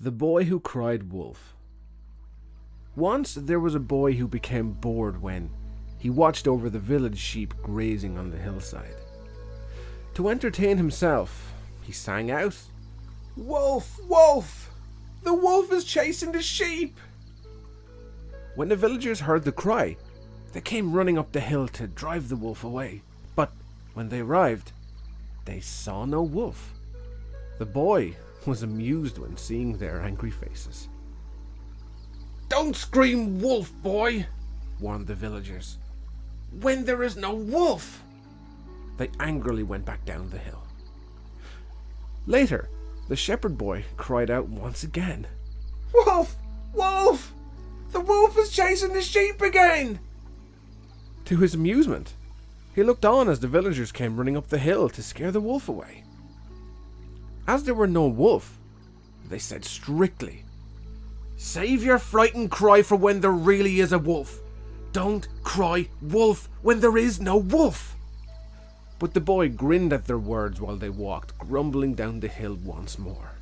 The Boy Who Cried Wolf. Once there was a boy who became bored when he watched over the village sheep grazing on the hillside. To entertain himself, he sang out, "Wolf! Wolf! The wolf is chasing the sheep!" When the villagers heard the cry, they came running up the hill to drive the wolf away. But when they arrived, they saw no wolf. The boy was amused when seeing their angry faces. "Don't scream wolf, boy," warned the villagers, "when there is no wolf." They angrily went back down the hill. Later, the shepherd boy cried out once again, "Wolf! Wolf! The wolf is chasing the sheep again!" To his amusement, he looked on as the villagers came running up the hill to scare the wolf away. As there were no wolf, they said strictly, "Save your frightened cry for when there really is a wolf. Don't cry wolf when there is no wolf." But the boy grinned at their words while they walked, grumbling down the hill once more.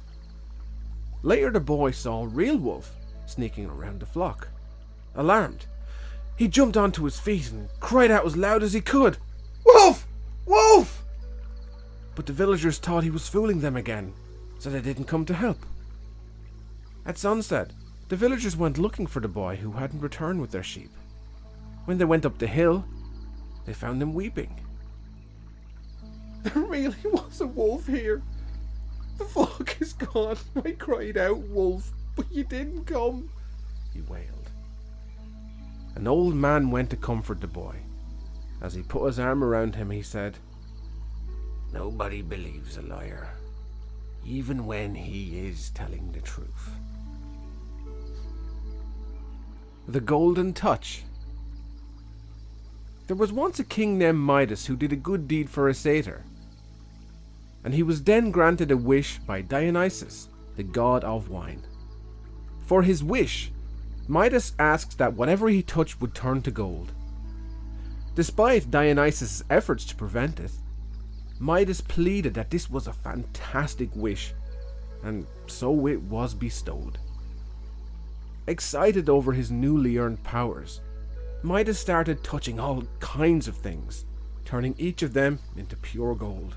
Later the boy saw a real wolf sneaking around the flock. Alarmed, he jumped onto his feet and cried out as loud as he could, "Wolf! Wolf!" But the villagers thought he was fooling them again, so they didn't come to help. At sunset, the villagers went looking for the boy who hadn't returned with their sheep. When they went up the hill, they found him weeping. "There really was a wolf here. The flock is gone. I cried out, 'Wolf,' but you didn't come," he wailed. An old man went to comfort the boy. As he put his arm around him, he said, "Nobody believes a liar, even when he is telling the truth." The Golden Touch. There was once a king named Midas who did a good deed for a satyr, and he was then granted a wish by Dionysus, the god of wine. For his wish, Midas asked that whatever he touched would turn to gold. Despite Dionysus' efforts to prevent it, Midas pleaded that this was a fantastic wish, and so it was bestowed. Excited over his newly earned powers, Midas started touching all kinds of things, turning each of them into pure gold.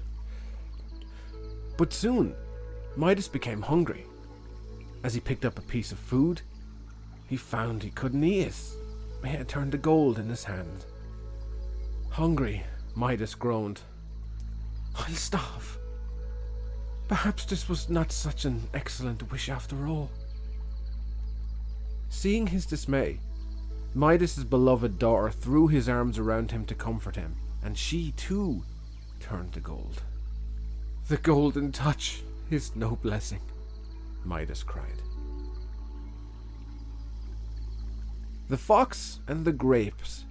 But soon, Midas became hungry. As he picked up a piece of food, he found he couldn't eat it. It had turned to gold in his hand. Hungry, Midas groaned, "I'll starve. Perhaps this was not such an excellent wish after all." Seeing his dismay, Midas' beloved daughter threw his arms around him to comfort him, and she too turned to gold. "The golden touch is no blessing," Midas cried. The Fox and the Grapes.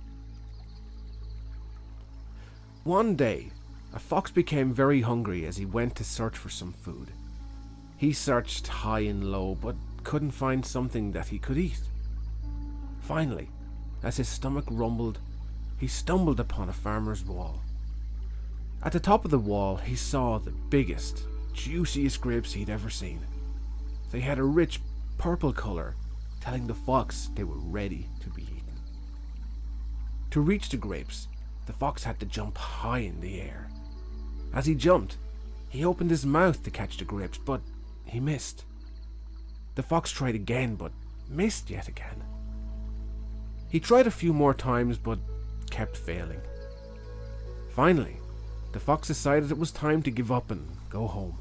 One day, a fox became very hungry as he went to search for some food. He searched high and low, but couldn't find something that he could eat. Finally, as his stomach rumbled, he stumbled upon a farmer's wall. At the top of the wall, he saw the biggest, juiciest grapes he'd ever seen. They had a rich purple color, telling the fox they were ready to be eaten. To reach the grapes, the fox had to jump high in the air. As he jumped, he opened his mouth to catch the grapes, but he missed. The fox tried again, but missed yet again. He tried a few more times, but kept failing. Finally, the fox decided it was time to give up and go home.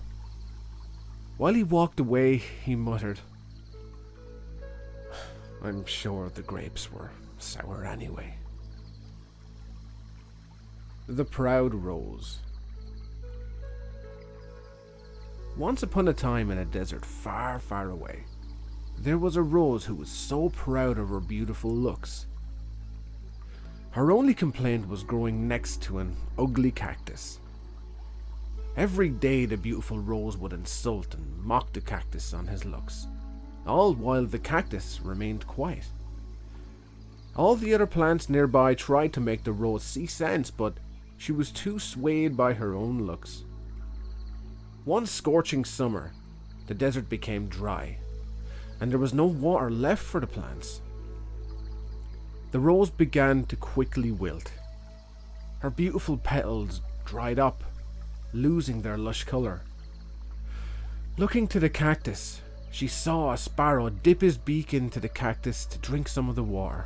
While he walked away, he muttered, "I'm sure the grapes were sour anyway." The Proud Rose. Once upon a time in a desert far, far away, there was a rose who was so proud of her beautiful looks. Her only complaint was growing next to an ugly cactus. Every day the beautiful rose would insult and mock the cactus on his looks, all while the cactus remained quiet. All the other plants nearby tried to make the rose see sense, but she was too swayed by her own looks. One scorching summer, the desert became dry, and there was no water left for the plants. The rose began to quickly wilt. Her beautiful petals dried up, losing their lush colour. Looking to the cactus, she saw a sparrow dip his beak into the cactus to drink some of the water.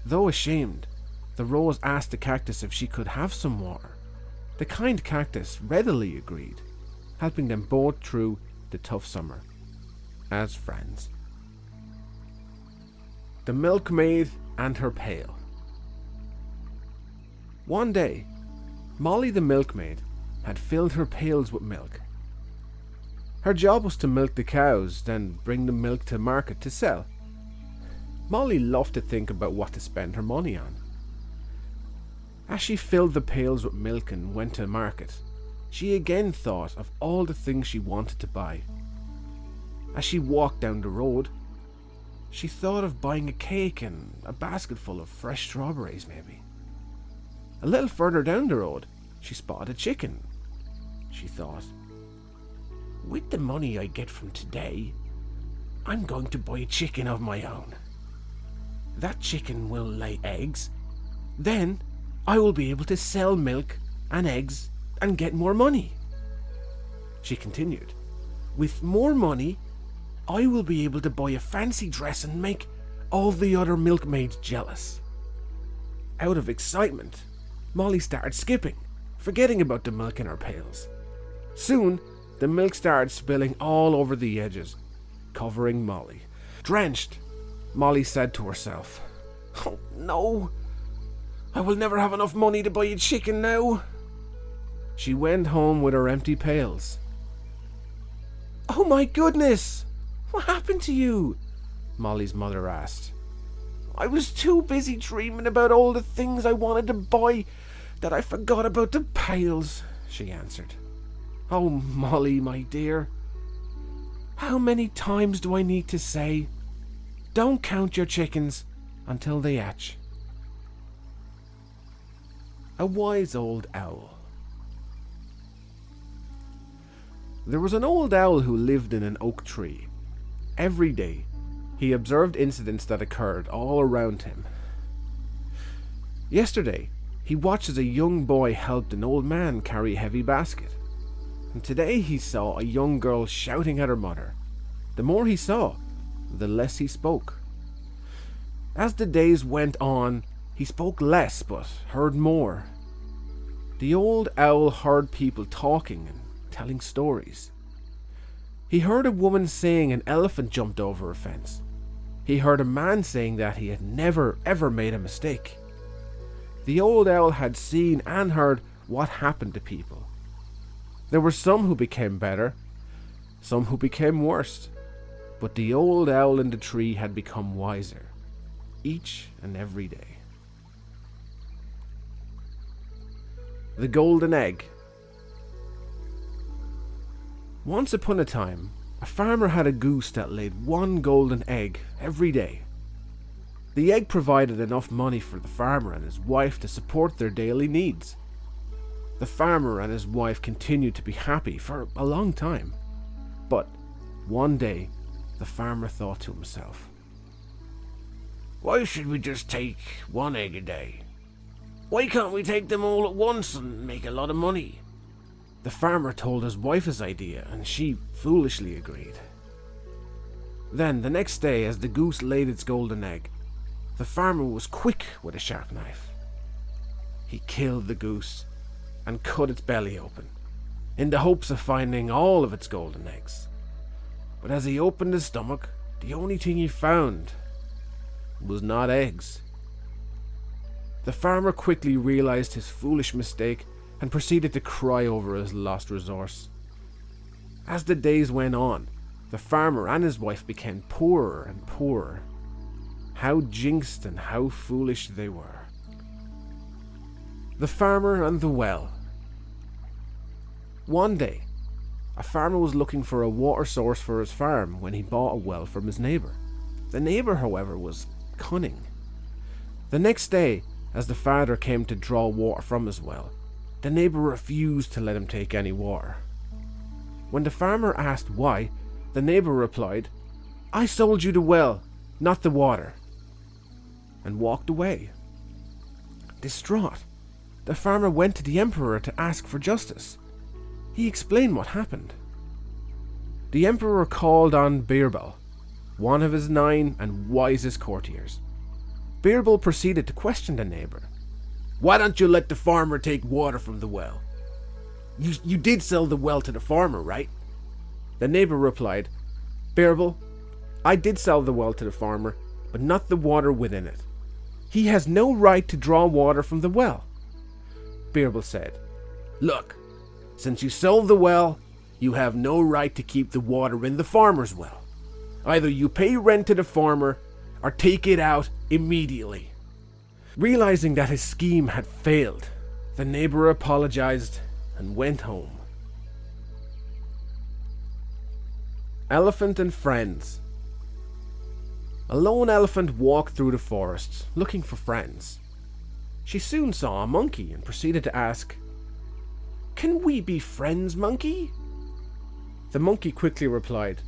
Though ashamed, the rose asked the cactus if she could have some water. The kind cactus readily agreed, helping them both through the tough summer as friends. The milkmaid and her pail. One day, Molly the milkmaid had filled her pails with milk. Her job was to milk the cows, then bring the milk to market to sell. Molly loved to think about what to spend her money on. As she filled the pails with milk and went to market, she again thought of all the things she wanted to buy. As she walked down the road, she thought of buying a cake and a basket full of fresh strawberries maybe. A little further down the road, she spotted a chicken. She thought, with the money I get from today, I'm going to buy a chicken of my own. That chicken will lay eggs. Then I will be able to sell milk and eggs and get more money. She continued, with more money, I will be able to buy a fancy dress and make all the other milkmaids jealous. Out of excitement, Molly started skipping, forgetting about the milk in her pails. Soon, the milk started spilling all over the edges, covering Molly. Drenched, Molly said to herself, "Oh no, I will never have enough money to buy a chicken now." She went home with her empty pails. "Oh my goodness, what happened to you?" Molly's mother asked. "I was too busy dreaming about all the things I wanted to buy that I forgot about the pails," she answered. "Oh, Molly, my dear, how many times do I need to say, don't count your chickens until they hatch?" A wise old owl. There was an old owl who lived in an oak tree. Every day, he observed incidents that occurred all around him. Yesterday, he watched as a young boy helped an old man carry a heavy basket. And today he saw a young girl shouting at her mother. The more he saw, the less he spoke. As the days went on, he spoke less but heard more. The old owl heard people talking and telling stories. He heard a woman saying an elephant jumped over a fence. He heard a man saying that he had never ever made a mistake. The old owl had seen and heard what happened to people. There were some who became better, some who became worse, but the old owl in the tree had become wiser, each and every day. The golden egg. Once upon a time, a farmer had a goose that laid one golden egg every day. The egg provided enough money for the farmer and his wife to support their daily needs. The farmer and his wife continued to be happy for a long time. But one day, the farmer thought to himself, "Why should we just take one egg a day? Why can't we take them all at once and make a lot of money?" The farmer told his wife his idea, and she foolishly agreed. Then, the next day, as the goose laid its golden egg, the farmer was quick with a sharp knife. He killed the goose and cut its belly open, in the hopes of finding all of its golden eggs. But as he opened his stomach, the only thing he found was not eggs. The farmer quickly realized his foolish mistake and proceeded to cry over his lost resource. As the days went on, the farmer and his wife became poorer and poorer. How jinxed and how foolish they were. The farmer and the well. One day, a farmer was looking for a water source for his farm when he bought a well from his neighbour. The neighbour, however, was cunning. The next day, as the father came to draw water from his well, the neighbour refused to let him take any water. When the farmer asked why, the neighbour replied, I sold you the well, not the water," and walked away. Distraught, the farmer went to the emperor to ask for justice. He explained what happened. The emperor called on Birbal, one of his 9 and wisest courtiers. Birbal proceeded to question the neighbor. "Why don't you let the farmer take water from the well? You did sell the well to the farmer, right?" The neighbor replied, "Birbal, I did sell the well to the farmer, but not the water within it. He has no right to draw water from the well." Birbal said, "Look, since you sold the well, you have no right to keep the water in the farmer's well. Either you pay rent to the farmer or take it out immediately." Realizing that his scheme had failed, the neighbor apologized and went home. Elephant and Friends. A lone elephant walked through the forest, looking for friends. She soon saw a monkey and proceeded to ask, "Can we be friends, monkey?" The monkey quickly replied,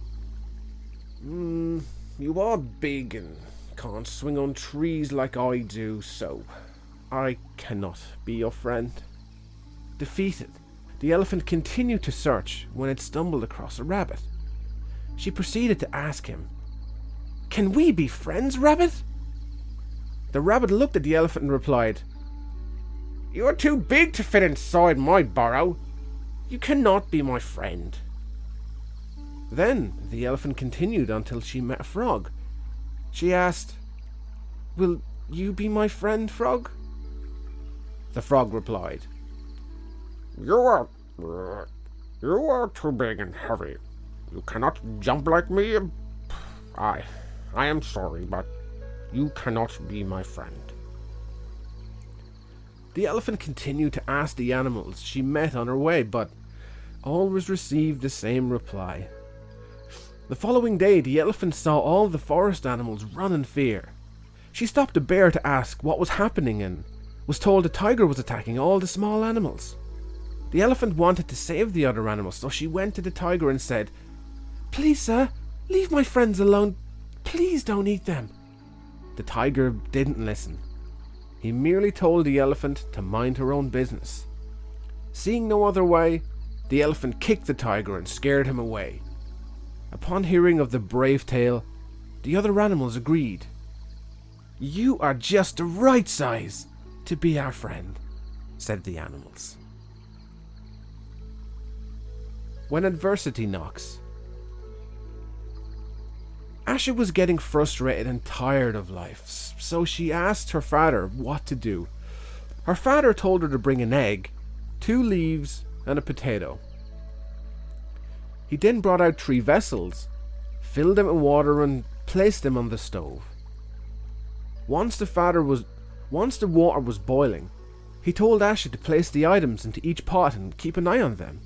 "You are big and can't swing on trees like I do, so I cannot be your friend." Defeated, the elephant continued to search when it stumbled across a rabbit. She proceeded to ask him, "Can we be friends, rabbit?" The rabbit looked at the elephant and replied, "You are too big to fit inside my burrow. You cannot be my friend." Then the elephant continued until she met a frog. She asked, "Will you be my friend, frog?" The frog replied, You are too big and heavy. You cannot jump like me. I am sorry, but you cannot be my friend." The elephant continued to ask the animals she met on her way, but always received the same reply. The following day, the elephant saw all the forest animals run in fear. She stopped a bear to ask what was happening and was told a tiger was attacking all the small animals. The elephant wanted to save the other animals, so she went to the tiger and said, "Please, sir, leave my friends alone. Please don't eat them." The tiger didn't listen. He merely told the elephant to mind her own business. Seeing no other way, the elephant kicked the tiger and scared him away. Upon hearing of the brave tale, the other animals agreed. "You are just the right size to be our friend," said the animals. When adversity knocks. Asha was getting frustrated and tired of life, so she asked her father what to do. Her father told her to bring an egg, 2 leaves, and a potato. He then brought out 3 vessels, filled them with water, and placed them on the stove. Once the water was boiling, he told Asha to place the items into each pot and keep an eye on them.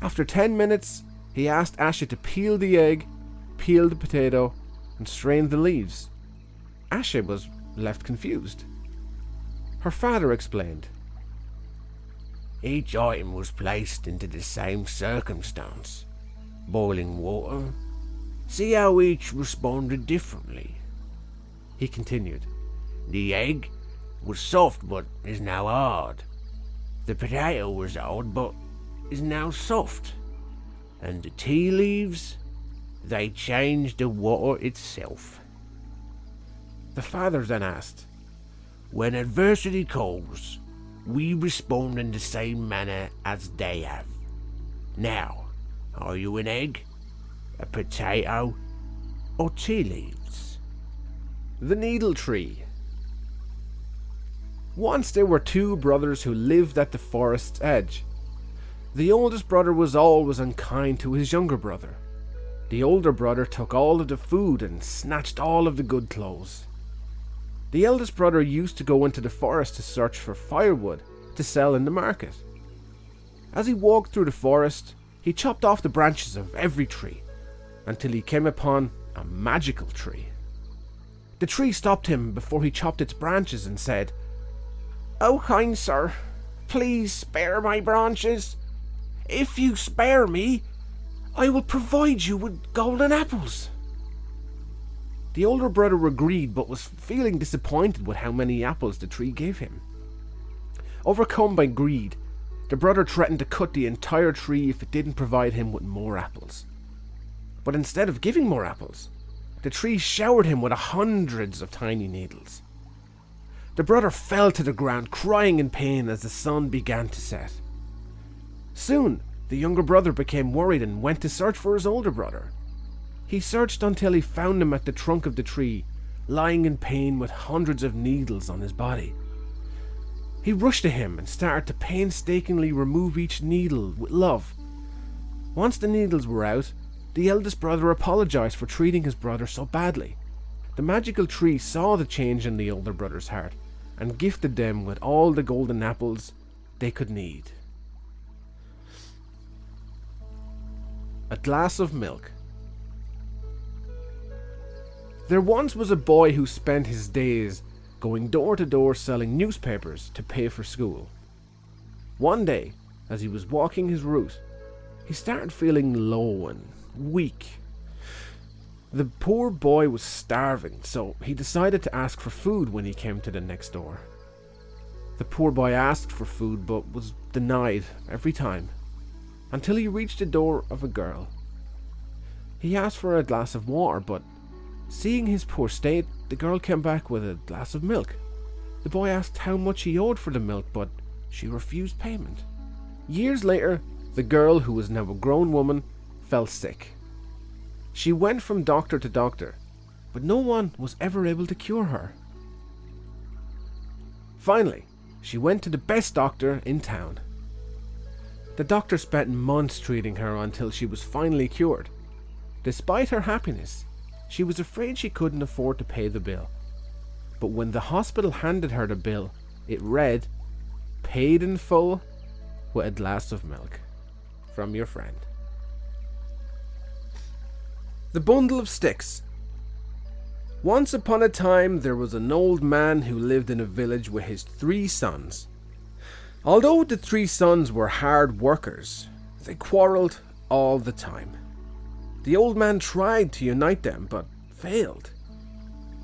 After 10 minutes, he asked Asha to peel the egg, peel the potato, and strain the leaves. Asha was left confused. Her father explained, "Each item was placed into the same circumstance, boiling water. See how each responded differently." He continued, "The egg was soft but is now hard. The potato was hard but is now soft. And the tea leaves, they changed the water itself." The father then asked, "When adversity calls, we respond in the same manner as they have. Now, are you an egg, a potato, or tea leaves?" The Needle Tree. Once there were 2 brothers who lived at the forest's edge. The oldest brother was always unkind to his younger brother. The older brother took all of the food and snatched all of the good clothes. The eldest brother used to go into the forest to search for firewood to sell in the market. As he walked through the forest, he chopped off the branches of every tree until he came upon a magical tree. The tree stopped him before he chopped its branches and said, "Oh, kind sir, please spare my branches. If you spare me, I will provide you with golden apples." The older brother agreed, but was feeling disappointed with how many apples the tree gave him. Overcome by greed, the brother threatened to cut the entire tree if it didn't provide him with more apples. But instead of giving more apples, the tree showered him with hundreds of tiny needles. The brother fell to the ground, crying in pain as the sun began to set. Soon, the younger brother became worried and went to search for his older brother. He searched until he found him at the trunk of the tree, lying in pain with hundreds of needles on his body. He rushed to him and started to painstakingly remove each needle with love. Once the needles were out, the eldest brother apologized for treating his brother so badly. The magical tree saw the change in the older brother's heart and gifted them with all the golden apples they could need. A glass of milk. There once was a boy who spent his days going door to door selling newspapers to pay for school. One day, as he was walking his route, he started feeling low and weak. The poor boy was starving, so he decided to ask for food when he came to the next door. The poor boy asked for food but was denied every time, until he reached the door of a girl. He asked for a glass of water, but seeing his poor state, the girl came back with a glass of milk. The boy asked how much he owed for the milk, but she refused payment. Years later, the girl, who was now a grown woman, fell sick. She went from doctor to doctor, but no one was ever able to cure her. Finally, she went to the best doctor in town. The doctor spent months treating her until she was finally cured. Despite her happiness, she was afraid she couldn't afford to pay the bill. But when the hospital handed her the bill, it read, "Paid in full with a glass of milk. From your friend." The bundle of sticks. Once upon a time, there was an old man who lived in a village with his 3 sons. Although the 3 sons were hard workers, they quarreled all the time. The old man tried to unite them, but failed.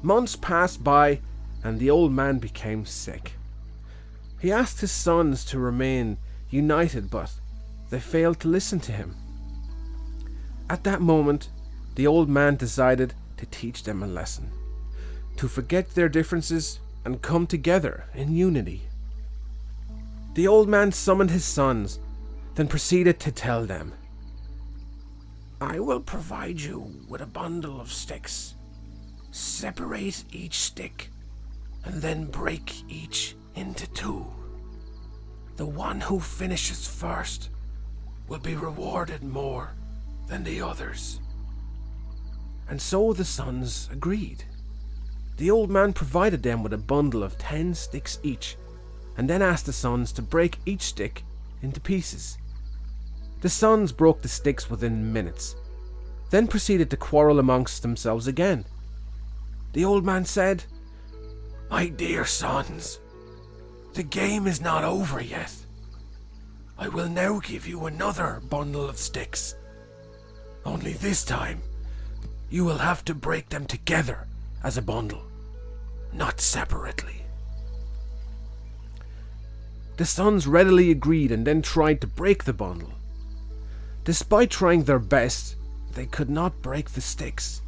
Months passed by, and the old man became sick. He asked his sons to remain united, but they failed to listen to him. At that moment, the old man decided to teach them a lesson, to forget their differences and come together in unity. The old man summoned his sons, then proceeded to tell them, "I will provide you with a bundle of sticks. Separate each stick and then break each into 2. The one who finishes first will be rewarded more than the others." And so the sons agreed. The old man provided them with a bundle of 10 sticks each, and then asked the sons to break each stick into pieces. The sons broke the sticks within minutes, then proceeded to quarrel amongst themselves again. The old man said, "My dear sons, the game is not over yet. I will now give you another bundle of sticks. Only this time, you will have to break them together as a bundle, not separately." The sons readily agreed and then tried to break the bundle. Despite trying their best, they could not break the sticks.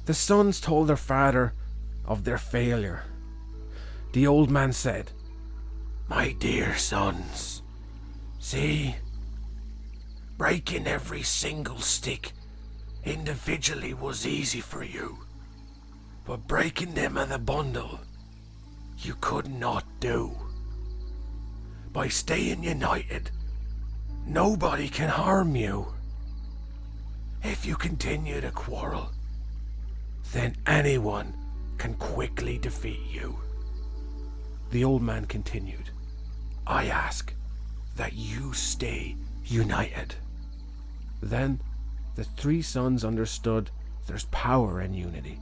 The sons told their father of their failure. The old man said, "My dear sons, see, breaking every single stick individually was easy for you, but breaking them in a bundle you could not do. By staying united, nobody can harm you. If you continue to quarrel, then anyone can quickly defeat you." The old man continued, "I ask that you stay united." Then the 3 sons understood there's power in unity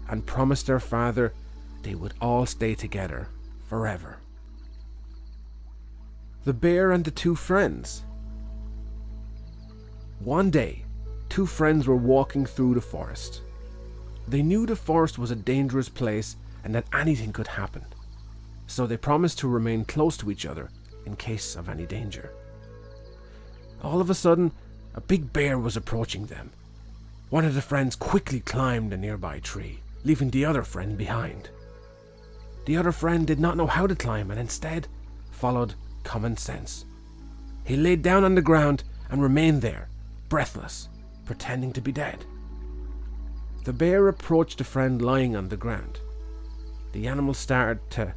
and promised their father they would all stay together forever. The bear and the 2 friends. One day, 2 friends were walking through the forest. They knew the forest was a dangerous place and that anything could happen, so they promised to remain close to each other in case of any danger. All of a sudden, a big bear was approaching them. One of the friends quickly climbed a nearby tree, leaving the other friend behind. The other friend did not know how to climb and instead followed common sense. He laid down on the ground and remained there, breathless, pretending to be dead. The bear approached the friend lying on the ground. The animal started to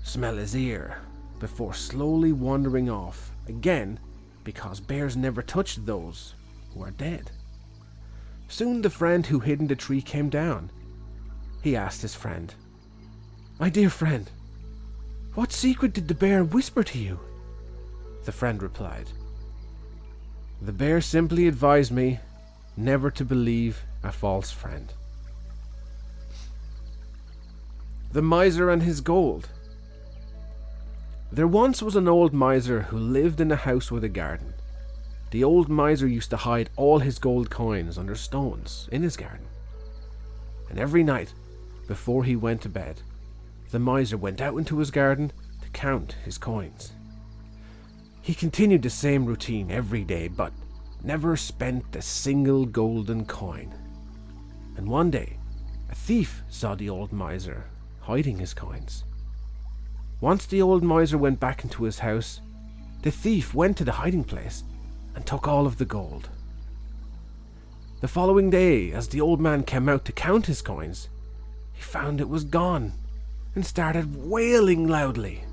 smell his ear before slowly wandering off again, because bears never touch those who are dead. Soon the friend who hid in the tree came down. He asked his friend, "My dear friend, what secret did the bear whisper to you?" The friend replied, "The bear simply advised me never to believe a false friend." The miser and his gold. There once was an old miser who lived in a house with a garden. The old miser used to hide all his gold coins under stones in his garden. And every night, before he went to bed, the miser went out into his garden to count his coins. He continued the same routine every day, but never spent a single golden coin. And one day, a thief saw the old miser hiding his coins. Once the old miser went back into his house, the thief went to the hiding place and took all of the gold. The following day, as the old man came out to count his coins, he found it was gone and started wailing loudly.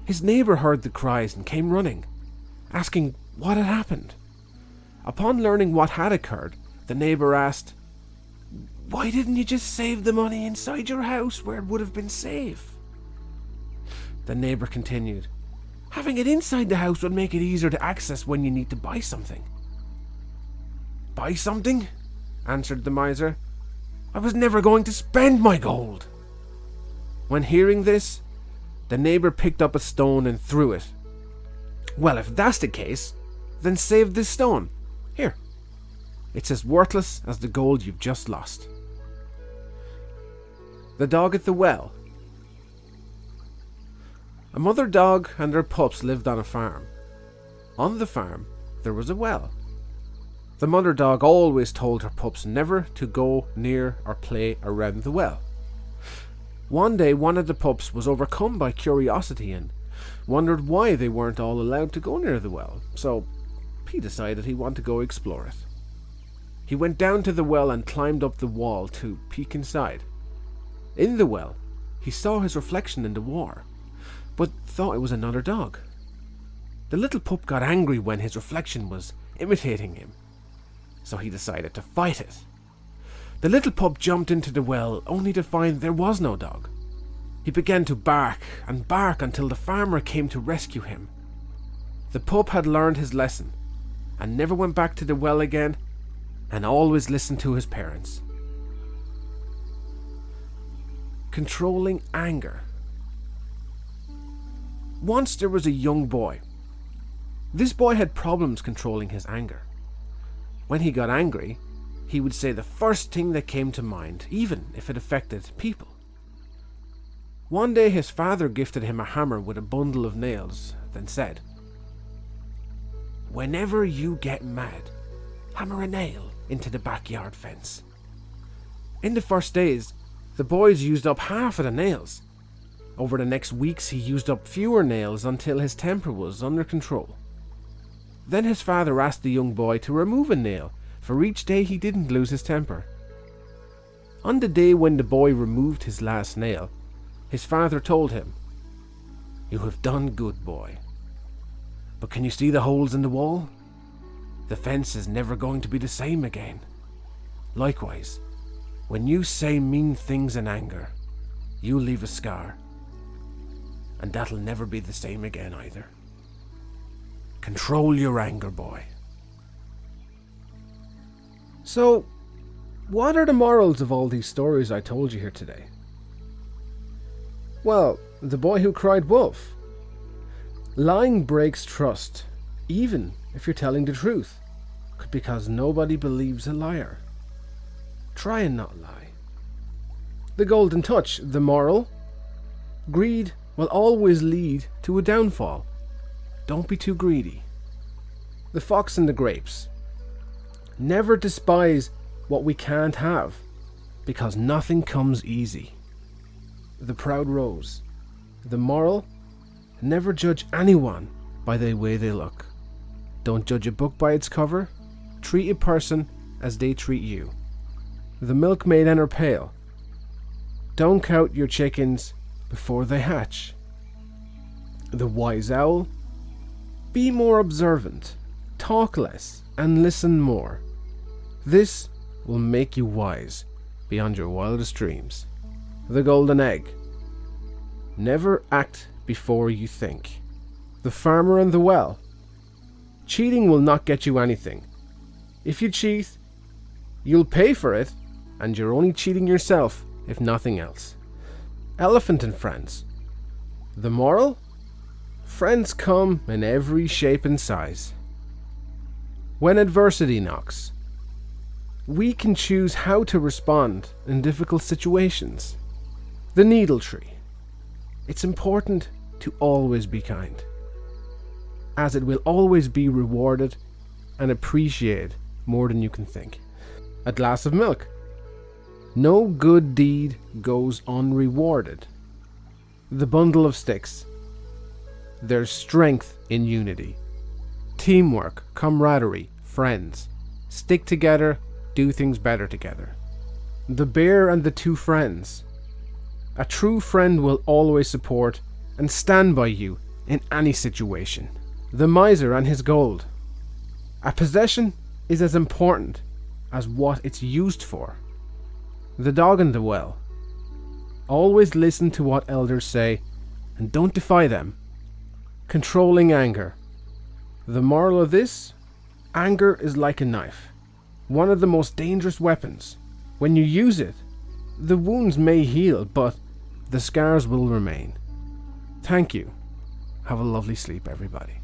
His neighbor heard the cries and came running, asking what had happened. Upon learning what had occurred, the neighbor asked, "Why didn't you just save the money inside your house where it would have been safe?" The neighbor continued, "Having it inside the house would make it easier to access when you need to buy something." "Buy something?" answered the miser. "I was never going to spend my gold." When hearing this, the neighbor picked up a stone and threw it. "Well, if that's the case, then save this stone. Here. It's as worthless as the gold you've just lost." The dog at the well. A mother dog and her pups lived on a farm. On the farm, there was a well. The mother dog always told her pups never to go near or play around the well. One day, one of the pups was overcome by curiosity and wondered why they weren't all allowed to go near the well, so he decided he wanted to go explore it. He went down to the well and climbed up the wall to peek inside. In the well, he saw his reflection in the water, but thought it was another dog. The little pup got angry when his reflection was imitating him, so he decided to fight it. The little pup jumped into the well only to find there was no dog. He began to bark and bark until the farmer came to rescue him. The pup had learned his lesson and never went back to the well again, and always listened to his parents. Controlling anger. Once there was a young boy. This boy had problems controlling his anger. When he got angry, he would say the first thing that came to mind, even if it affected people. One day his father gifted him a hammer with a bundle of nails, then said, "Whenever you get mad, hammer a nail into the backyard fence." In the first days, the boys used up half of the nails. Over the next weeks, he used up fewer nails until his temper was under control. Then his father asked the young boy to remove a nail for each day he didn't lose his temper. On the day when the boy removed his last nail, his father told him, "You have done good, boy. But can you see the holes in the wall? The fence is never going to be the same again. Likewise, when you say mean things in anger, you leave a scar. And that'll never be the same again either. Control your anger, boy." So, what are the morals of all these stories I told you here today? Well, the boy who cried wolf. Lying breaks trust, even if you're telling the truth, because nobody believes a liar. Try and not lie. The golden touch, the moral. Greed will always lead to a downfall. Don't be too greedy. The fox and the grapes. Never despise what we can't have, because nothing comes easy. The proud rose. The moral. Never judge anyone by the way they look. Don't judge a book by its cover. Treat a person as they treat you. The milkmaid and her pail. Don't count your chickens before they hatch. The wise owl. Be more observant, talk less, and listen more. This will make you wise beyond your wildest dreams. The golden egg. Never act before you think. The farmer and the well. Cheating will not get you anything. If you cheat, you'll pay for it, and you're only cheating yourself, if nothing else. Elephant and friends. The moral? Friends come in every shape and size. When adversity knocks, we can choose how to respond in difficult situations. The needle tree. It's important to always be kind, as it will always be rewarded and appreciated more than you can think. A glass of milk. No good deed goes unrewarded. The bundle of sticks. There's strength in unity. Teamwork, camaraderie, friends. Stick together, do things better together. The bear and the two friends. A true friend will always support and stand by you in any situation. The miser and his gold. A possession is as important as what it's used for. The dog and the well. Always listen to what elders say and don't defy them. Controlling anger. The moral of this? Anger is like a knife, one of the most dangerous weapons. When you use it, the wounds may heal, but the scars will remain. Thank you. Have a lovely sleep, everybody.